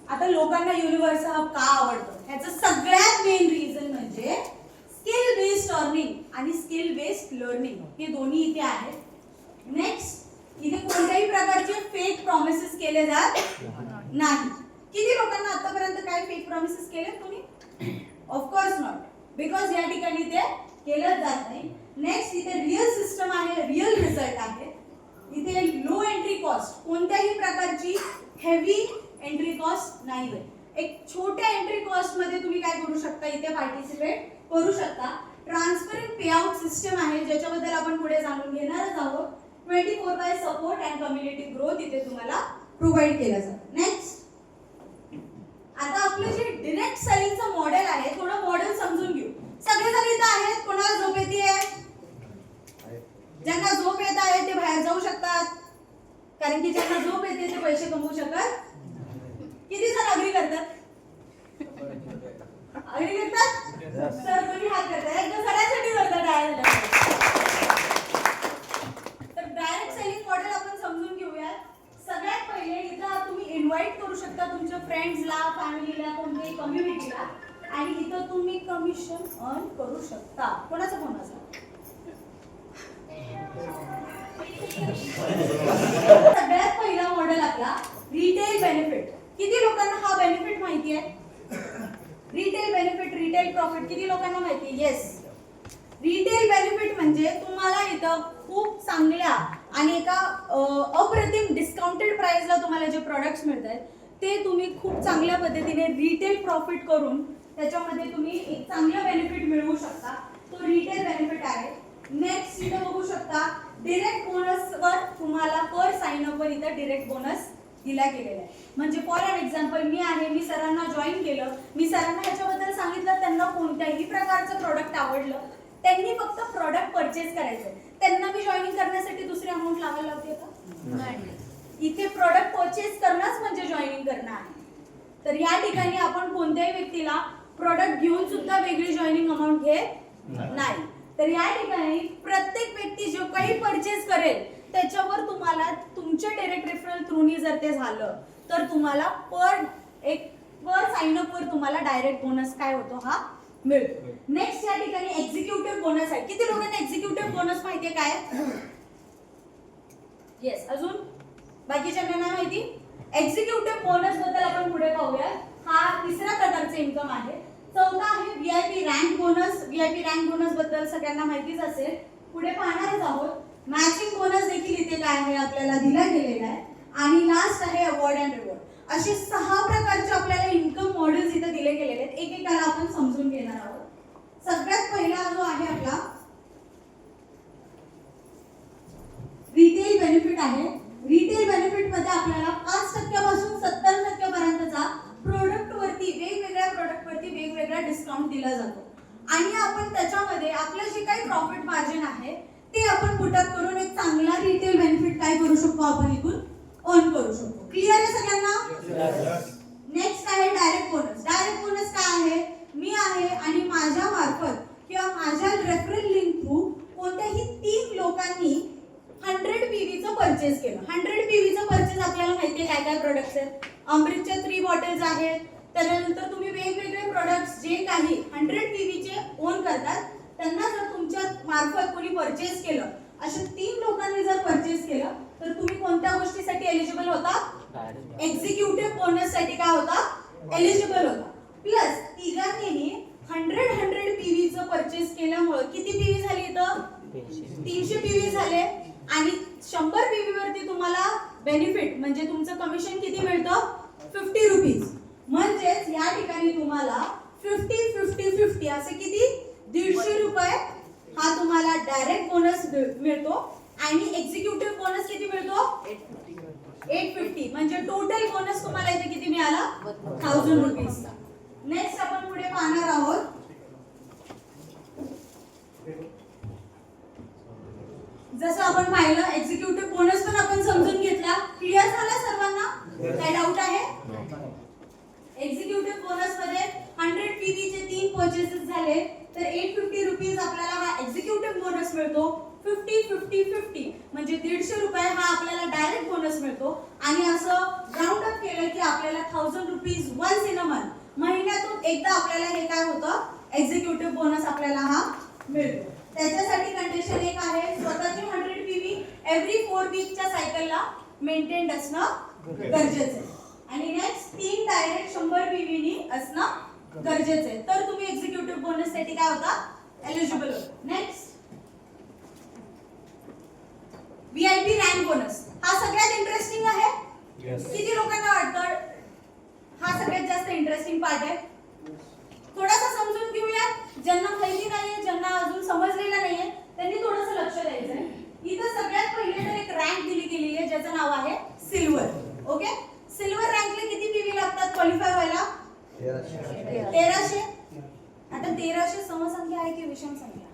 आता लोकांना universal hub का आवडतं ह्याचं सगळ्यात मेन रिझन म्हणजे स्किल बेस्ड अर्निंग आणि स्किल बेस्ड लर्निंग हे दोन्ही इथे आहेत। नेक्स्ट इथे कोणत्याही प्रकारचे फेक प्रॉमिसेस केले जात नाही। किती लोकांना आतापर्यंत काय फेक प्रॉमिसेस केले कोणी? ऑफकोर्स नॉट, बिकॉज या ठिकाणी ते केलं जात नाही। नेक्स्ट इथे रिअल सिस्टम आहे, रिअल रिझल्ट आहे। इथे लो एंट्री कॉस्ट, कोणत्याही प्रकारची हेवी एंट्री कॉस्ट नाही आहे। एक छोट्या एंट्री कॉस्ट मध्ये तुम्ही काय करू शकता, इथे पार्टिसिपेट करू शकता। ट्रान्सपरंट पे आउट सिस्टम आहे ज्याच्याबद्दल आपण पुढे जाणून घेणारच आहोत। 24/7 सपोर्ट अँड कम्युनिटी ग्रोथ इथे तुम्हाला प्रोव्हाइड केलं जातं। नेक्स्ट आता आपलं जे डायरेक्ट सेलिंगचं मॉडेल आहे थोडं मॉडेल समजून घेऊ। सगळेजण इथं आहेत, कोणाला झोप येते? ज्यांना झोप येत आहे ते बाहेर जाऊ शकतात, कारण की ज्यांना झोप येते ते पैसे कमवू शकत। किती जण अग्री करतात? अग्री करतात? सर तुम्ही हात करताय, एकदम सगळ्यांसाठी करतात डायरेक्ट। तर डायरेक्ट सेलिंग मॉडेल आपण समजून घेऊया। सगळ्यात पहिले इथं तुम्ही इन्व्हाइट करू शकता तुमच्या फ्रेंड्सला, फॅमिलीला, कोणत्याही कम्युनिटीला, आणि इथं तुम्ही कमिशन अर्न करू शकता। कोणाचा फोन असला? सगळ्यात पहिला मॉडेल आपला रिटेल बेनिफिट। किती लोकांना हा बेनिफिट माहिती आहे? रिटेल बेनिफिट, रिटेल प्रॉफिट किती लोकांना माहिती आहे? येस, रिटेल बेनिफिट म्हणजे तुम्हाला इथं खूप चांगल्या आणि एका अप्रतिम डिस्काउंटेड प्राइसला तुम्हाला जे प्रोडक्ट्स मिळतात ते तुम्ही खूप चांगल्या पद्धतीने रिटेल प्रॉफिट करून त्याच्यामध्ये तुम्ही एक चांगला बेनिफिट मिळवू शकता। तो रिटेल बेनिफिट आहे। नेक्स्ट इथं बघू शकता डायरेक्ट बोनस वर तुम्हाला पर साइन अप वर इथं डायरेक्ट बोनस दिला गेलेला आहे। म्हणजे फॉर एन एक्झाम्पल मी आहे, मी सरांना जॉईन केलं, मी सरांना ह्याच्याबद्दल सांगितलं, त्यांना कोणत्याही प्रकारचं प्रोडक्ट आवडलं, त्यांनी फक्त प्रोडक्ट परचेस करायचं। त्यांना मी जॉईनिंग करण्यासाठी दुसरी अमाऊंट लावायला लावते का? नाही। इथे प्रोडक्ट परचेस करणंच म्हणजे जॉईनिंग करणं आहे। तर या ठिकाणी आपण कोणत्याही व्यक्तीला प्रोडक्ट घेऊन सुद्धा वेगळी जॉईनिंग अमाऊंट घेत नाही। तर या ठिकाणी प्रत्येक व्यक्ती जो काही परचेस करेल त्याच्यावर तुम्हाला तुमच्या डायरेक्ट रेफरल थ्रूनी जर ते झालं तर तुम्हाला पर साइन अप वर तुम्हाला डायरेक्ट बोनस काय होतो हा मिळतो। नेक्स्ट या ठिकाणी एक्झिक्युटिव्ह बोनस आहे। किती लोकांना एक्झिक्युटिव्ह बोनस माहितीये काय? येस, अजून बाकीच्यांना नाही माहिती? एक्झिक्युटिव्ह बोनस बद्दल आपण पुढे पाहूया। हा तिसऱ्या प्रकारचा इन्कम आहे। चौथा आहे VIP rank bonus. VIP rank bonus बद्दल सगळ्यांना माहितीच असेल, पुढे पाहणारच आहोत। मॅचिंग बोनस देखील इथे काय आहे आपल्याला दिला गेलेला आहे। आणि लास्ट आहे अवॉर्ड अँड रिवॉर्ड। असे 6 प्रकारचे आपल्याला इन्कम मॉडेल्स इथे दिले गेलेले आहेत। एकेकाला आपण समजून घेणार आहोत। सगळ्यात पहिला जो आहे आपला रिटेल बेनिफिट आहे। रिटेल बेनिफिट मध्ये आपल्याला 5% पासून 70% पर्यंतचा प्रोडक्ट वरती, वेगवेगळ्या प्रोडक्ट वरती वेगवेगळा डिस्काउंट दिला जातो। आणि आपण त्याच्यामध्ये आपलं जे काही प्रॉफिट मार्जिन आहे ते आपण पुटअप करून एक चांगला रिटेल बेनिफिट काय करू शकतो, आपण इथून अर्न करू शकतो। क्लिअर आहे सगळ्यांना? नेक्स्ट आहे डायरेक्ट बोनस। डायरेक्ट बोनस काय आहे? मी आहे आणि माझ्या मार्फत किंवा माझ्या रेफरल लिंक थ्रू कोणत्याही 3 लोकांनी 100 PV चं परचेस केलं। 100 PV चं परचेस आपल्याला माहिती आहे काय काय प्रोडक्ट्स आहेत? अमृतच्या 3 बॉटल्स आहेत। त्यानंतर तुम्ही वेगवेगळे प्रोडक्ट्स जे काही 100 PV चे ओन करतात त्यांना जर तुमच्या मार्फत कोणी परचेस केलं, अशा 3 लोकांनी जर परचेस केलं तर तुम्ही कोणत्या गोष्टीसाठी एलिजिबल होता? एक्झिक्युटिव्ह बोनस साठी काय होता? एलिजिबल होता। प्लस तिघांनीही 100 PV चं परचेस केल्यामुळे किती PV झाली इथं? 300 PV झाले। आणि 100 PV वरती तुम्हाला बेनिफिट म्हणजे तुमचं कमिशन किती मिळतं? 50 रुपीज। म्हणजेच या ठिकाणी तुम्हाला 50 असे किती 150 रुपये हा तुम्हाला डायरेक्ट बोनस मिळतो। आणि एक्झिक्युटिव्ह बोनस किती मिळतो? 850। म्हणजे टोटल बोनस तुम्हाला इथे किती मिळाला? 1000 रुपीज। नेक्स्ट आपण पुढे पाहणार आहोत जसं आपण पाहिलं एक्झिक्युटिव्ह बोनस पण आपण समजून घेतला। क्लिअर झाला सर्वांना? काय डाऊट आहे? एक्झिक्युटिव्ह बोनस मध्ये 100 PV चे 3 परचेसेस झाले तर 850 रुपीज आपल्याला हा एक्झिक्युटिव्ह बोनस मिळतो। 50-50-50 म्हणजे 150 रुपये हा आपल्याला डायरेक्ट बोनस मिळतो. आणि असं राऊंड अप केलं की आपल्याला 1000 rupees once in a month, महिन्यातून एकदा आपल्याला हे काय होतं, एक्झिक्युटिव्ह बोनस आपल्याला हा मिळतो. त्याच्यासाठी कंडिशन एक आहे, स्वतःची 100 PV एव्हरी 4 वीकच्या सायकलला मेंटेन्ड असणं गरजेचं आहे. आणि नेक्स्ट 3 डायरेक्ट 100 PV नी असणं गरजेचं आहे, तर तुम्ही एक्झिक्युटिव्ह बोनस साठी काय होता, एलिजिबल होता. Next VIP rank bonus. हा सगळ्यात इंटरेस्टिंग आहे. किती लोकांना वाटतं हा सगळ्यात जास्त इंटरेस्टिंग पार्ट आहे? थोडासा समजून घेऊया. ज्यांना माहिती नाहीये, ज्यांना अजून समजलेलं नाहीये, त्यांनी थोडंसं लक्ष द्यायचंय. इथं सगळ्यात पहिले तर एक रँक दिली गेलेली आहे ज्याचं नाव आहे सिल्वर. ओके, सिल्वर रँकला किती PV लागतात क्वालिफाय व्हायला? 1300. आता 1300 समसंख्या आहे की विषम संख्या?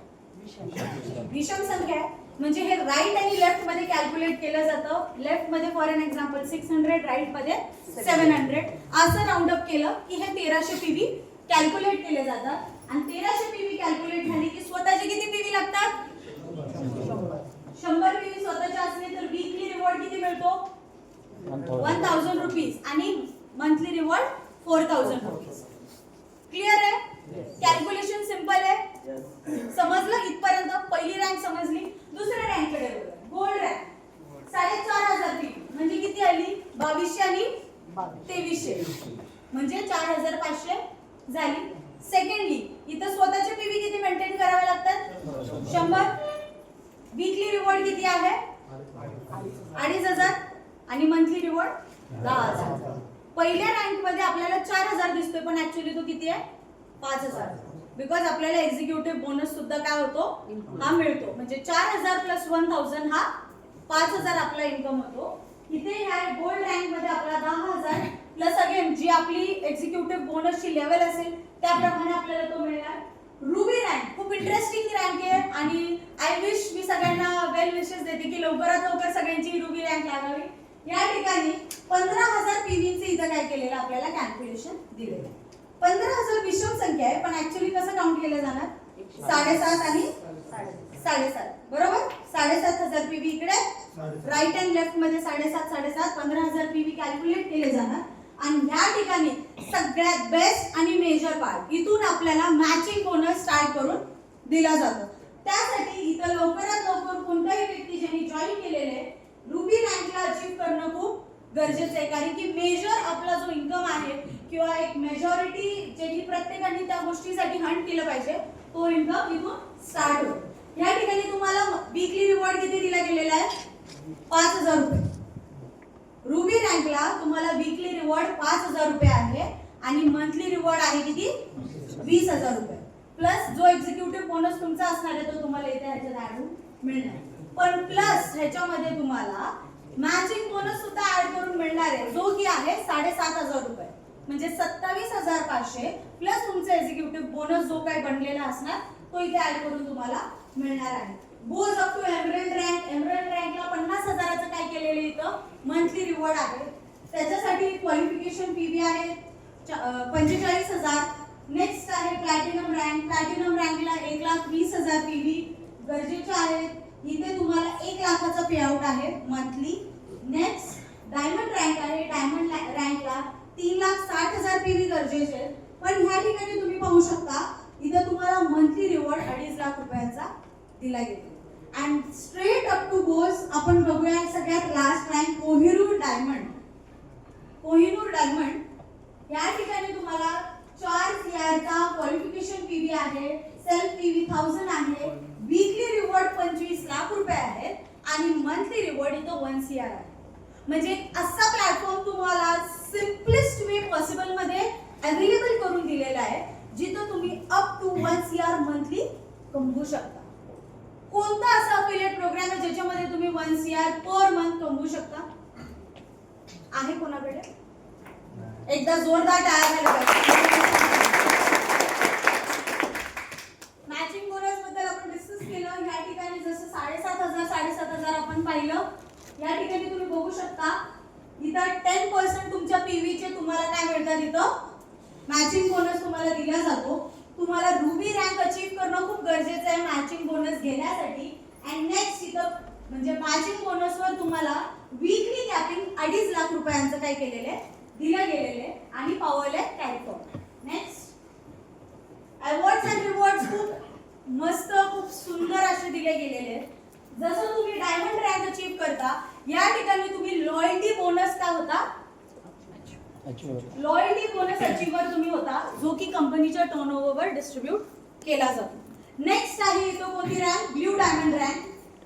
विषम संख्या आहे. म्हणजे हे राईट आणि लेफ्ट मध्ये कॅल्क्युलेट केलं जातं. लेफ्ट मध्ये फॉर एन एक्झाम्पल 600, राईट मध्ये 700. असं राऊंड अप केलं की हे 1300 PV कॅल्क्युलेट केले जातात. आणि 1300 PV कॅल्क्युलेट झाली की स्वतःचे किती PV लागतात? 100 PV स्वतःचे असले तर वीकली रिवॉर्ड किती मिळतो? 1000 रुपीज आणि मंथली रिवॉर्ड 4000 रुपीज. क्लिअर आहे? कॅल्क्युलेशन सिंपल आहे. समजलं इथपर्यंत? पहिली रँक समजली. दुसऱ्या रँक कडे बघा. गोल्ड रँक 4500 PV म्हणजे किती आली? 2200 आणि 2300 म्हणजे 4500 झाली. सेकंडली इथं स्वतःचे PV किती मेंटेन करावे लागतात? 100. वीकली रिवॉर्ड किती आहे? 2500 आणि मंथली रिवॉर्ड 10000. पहिल्या रँक मध्ये आपल्याला 4000 दिसतोय पण ऍक्च्युअली तो किती आहे? 5000. बिकॉज आपल्याला एक्झिक्युटिव्ह बोनस सुद्धा काय होतो, हा मिळतो. म्हणजे 4000 प्लस 1000 हा 5000 आपला इन्कम होतो. इथे ह्या गोल्ड रँक मध्ये आपला 10000 प्लस अगेन जी आपली एक्झिक्युटिव्ह बोनसची लेवल असेल त्याप्रमाणे आपल्याला तो मिळणार. रुबी रँक खूप इंटरेस्टिंग रँक आहे आणि आय विश मी सगळ्यांना वेल विशेस देते की लवकरात लवकर सगळ्यांची रुबी रँक लागावी. या ठिकाणी 15000 PV चे इथं काय केलेलं आपल्याला कॅल्क्युलेशन दिलेलं आहे. 15000 विषम संख्या आहे पण ऍक्च्युअली कसं काउंट केलं जाणार? 7.5 आणि 7.5 बरोबर. 7500 PV इकडे राईट अँड लेफ्ट मध्ये 7.5 15000 PV कॅल्क्युलेट केले जाणार. आणि या ठिकाणी सगळ्यात बेस्ट आणि मेजर पार्ट इथून आपल्याला मॅचिंग बोनस स्टार्ट करून दिला जातो. त्यासाठी इथं लवकरात लवकर कोणत्याही व्यक्ती ज्यांनी जॉईन केलेले रुबी रँकला अचीव करणं खूप गरजेचं आहे. कारण की मेजर आपला जो इन्कम आहे किंवा एक मेजॉरिटी ज्यांनी प्रत्येकाने त्या गोष्टीसाठी हंट केलं पाहिजे तो इन्कम इथून स्टार्ट होतो. या ठिकाणी तुम्हाला वीकली रिवॉर्ड किती दिला गेलेला आहे? 5000 रुपये. रुबी रँकला तुम्हाला वीकली रिवॉर्ड 5000 रुपये आहे आणि मंथली रिवॉर्ड आहे किती? 20000 रुपये. प्लस जो एक्झिक्युटिव्ह बोनस तुमचा असणार आहे तो तुम्हाला इथे ह्याच्यात ऍड मिळणार. पण प्लस ह्याच्यामध्ये तुम्हाला मॅचिंग बोनस सुद्धा ऍड करून मिळणार आहे जो की आहे 7500 रुपये. म्हणजे 27500 प्लस तुमचा एक्झिक्युटिव्ह बोनस जो काही बनलेला असणार तो इथे ऍड करून तुम्हाला मिळणार आहे. Goes up to emerald rank. Emerald रँकला 50000चं काय केलेलं इथं मंथली रिवॉर्ड आहे. त्याच्यासाठी क्वालिफिकेशन PV आहे 45000. नेक्स्ट आहे प्लॅटिनम रँक. प्लॅटिनम रँकला 1,20,000 PV गरजेचे आहेत. इथे तुम्हाला 1 लाखाचा पे आउट आहे मंथली. नेक्स्ट डायमंड रँक आहे. डायमंड रँकला 3,60,000 PV गरजेचे आहेत. पण ह्या ठिकाणी तुम्ही पाहू शकता इथे तुम्हाला मंथली रिवॉर्ड 2.5 लाख रुपयाचा दिला गेला. And straight up to goes आपण बघूया सगळ्यात last rank Kohinoor diamond. Kohinoor diamond या ठिकाणी तुम्हाला 4 CR चा क्वालिफिकेशन PV आहे. सेल्फ PV 1000 आहे. वीकली रिवॉर्ड 25 लाख रुपये आहेत आणि मंथली रिवॉर्ड इथं 1 CR आहे. म्हणजे असा प्लॅटफॉर्म तुम्हाला सिम्पलेस्ट वे पॉसिबल मध्ये अवेलेबल करून दिलेला आहे जिथं तुम्ही अप टू 1 CR मंथली कमवू शकता. कोणता असा अफिलिएट प्रोग्राम आहे ज्याच्यामध्ये तुम्ही 1 CR पर मंथ कमवू शकता? आहे कोणाकडे? एकदा जोरदार टाळ्या वाजवा. मॅचिंग बोनस बद्दल आपण डिस्कस केलं. या ठिकाणी जसं 7500 आपण पाहिलं. या ठिकाणी तुम्ही बघू शकता इथं 10% तुमच्या PV चे तुम्हाला काय मिळतात? इथं मॅचिंग बोनस तुम्हाला दिला जातो. तुम्हाला रुबी रँक अचीव करणं खूप गरजेचं आहे मॅचिंग बोनस घेण्यासाठी. अँड नेक्स्ट इथं म्हणजे मॅचिंग बोनसवर तुम्हाला वीकली कॅपिंग 2.5 लाख रुपयांचं काय केलेलं आहे, दिलं गेलेलं आहे आणि पावलं आहे carry forward. Next awards and rewards खूप मस्त खूप सुंदर असे दिले गेलेले आहेत. जसं तुम्ही डायमंड रँक अचीव करता या ठिकाणी तुम्ही लॉयल्टी बोनस काय होता, लॉयल्टी बोनस अचीवर तुम्ही होता जो की कंपनीच्या टर्नओव्हरवर डिस्ट्रीब्यूट केला जातो. नेक्स्ट आहे इथं कोणती rank, blue diamond rank.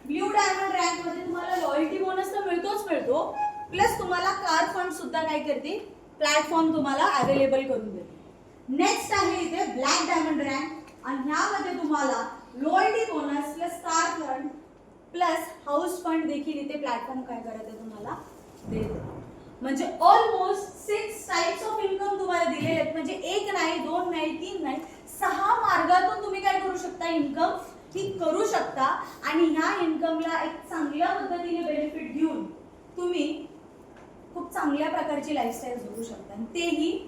Blue diamond rank मध्ये तुम्हाला लॉयल्टी बोनस तर मिळतो प्लस तुम्हाला कार फंड सुद्धा काय करते, प्लॅटफॉर्म तुम्हाला अवेलेबल करून देते. नेक्स्ट आहे इथे ब्लॅक डायमंड रँक आणि ह्यामध्ये तुम्हाला loyalty bonus plus car fund plus house fund देखील इथे प्लॅटफॉर्म काय करत आहे तुम्हाला देते. म्हणजे ऑलमोस्ट 6 टाइप्स ऑफ इन्कम तुम्हाला दिलेले आहेत. म्हणजे 1 नाही 2 नाही 3 नाही 6 मार्गातून तुम्ही काय करू शकता, इन्कम ही करू शकता. आणि ह्या इन्कमला एक चांगल्या पद्धतीने बेनिफिट घेऊन तुम्ही खूप चांगल्या प्रकारची लाईफस्टाईल जगू शकता, आणि तेही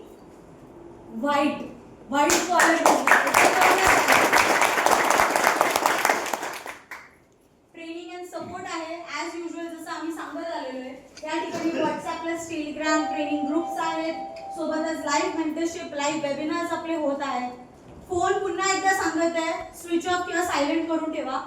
white collar. Training and support आहे ॲज युजल जसं आम्ही सांगत आलेलो आहे. या ठिकाणी WhatsApp plus Telegram training groups आहेत, सोबतच लाईव्ह मेंटरशिप लाईव्ह वेबिनार्स आपले होत आहेत. फोन पुन्हा एकदा सांगत आहे स्विच ऑफ किंवा सायलेंट करून ठेवा.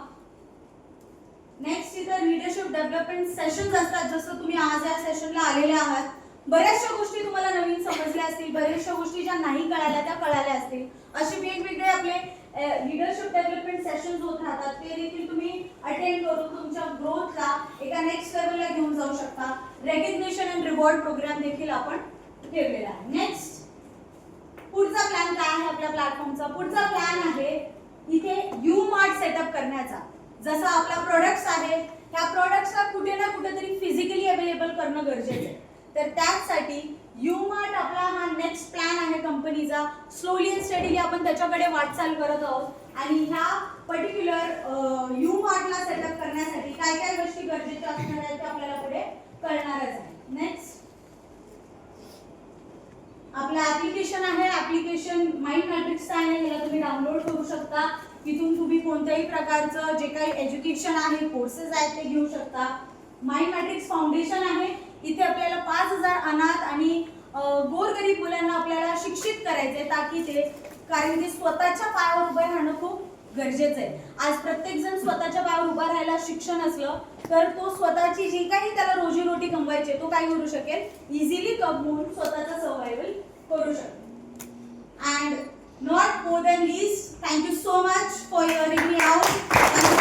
नेक्स्ट इथं लीडरशिप डेव्हलपमेंट सेशन्स असतात. जसं तुम्ही आज या सेशनला आलेले आहात, बऱ्याचशा गोष्टी तुम्हाला नवीन समजल्या असतील, बऱ्याचशा गोष्टी ज्या नाही कळाल्या त्या कळाल्या असतील. असे वेगवेगळे आपले लीडरशिप डेव्हलपमेंट सेशन्स होत राहतात, ते देखील तुम्ही अटेंड करून तुमच्या ग्रोथला एका नेक्स्ट लेवलला घेऊन जाऊ शकता. रेकग्निशन अँड रिवॉर्ड प्रोग्राम देखील आपण ठेवलेला आहे. नेक्स्ट पुढचा प्लॅन काय आहे आपल्या प्लॅटफॉर्मचा, पुढचा प्लॅन आहे इथे यू मार्ट सेटअप करण्याचा. जसं आपला प्रोडक्ट्स आहे त्या प्रोडक्ट्सला कुठे ना कुठेतरी फिजिकली अवेलेबल करणं गरजेचं आहे. तर त्यासाठी यू मार्ट आपला हा नेक्स्ट प्लॅन आहे कंपनीचा. स्लोली अँड स्टडीली आपण त्याच्याकडे वाटचाल करत आहोत. आणि ह्या पर्टिक्युलर यू मार्टला सेटअप करण्यासाठी काय काय गोष्टी गरजेच्या असणार आहेत ते आपल्याला पुढे कळणारच आहे. नेक्स्ट आपलं ऍप्लिकेशन आहे, ऍप्लिकेशन माइंड मॅट्रिक्स आहे, याला तुम्ही डाउनलोड करू शकता. तिथून तुम्ही कोणत्याही प्रकारचं जे काही एज्युकेशन आहे, कोर्सेस आहेत ते घेऊ शकता. माइंड मॅट्रिक्स फाउंडेशन आहे, इथे आपल्याला 5000 अनाथ आणि गोरगरीब मुलांना आपल्याला शिक्षित करायचे, ताकी ते कारण की स्वतःच्या पायावर उभे राहणं खूप गरजेचं आहे. आज प्रत्येक जण स्वतःच्या पायावर उभा राहायला शिक्षण असलं तर तो स्वतःची जी काही त्याला रोजीरोटी कमवायची तो काय करू शकेल, इझिली कमवून स्वतःचा सर्वायवल करू शकेल. And not more than least, thank you so much for hearing me out.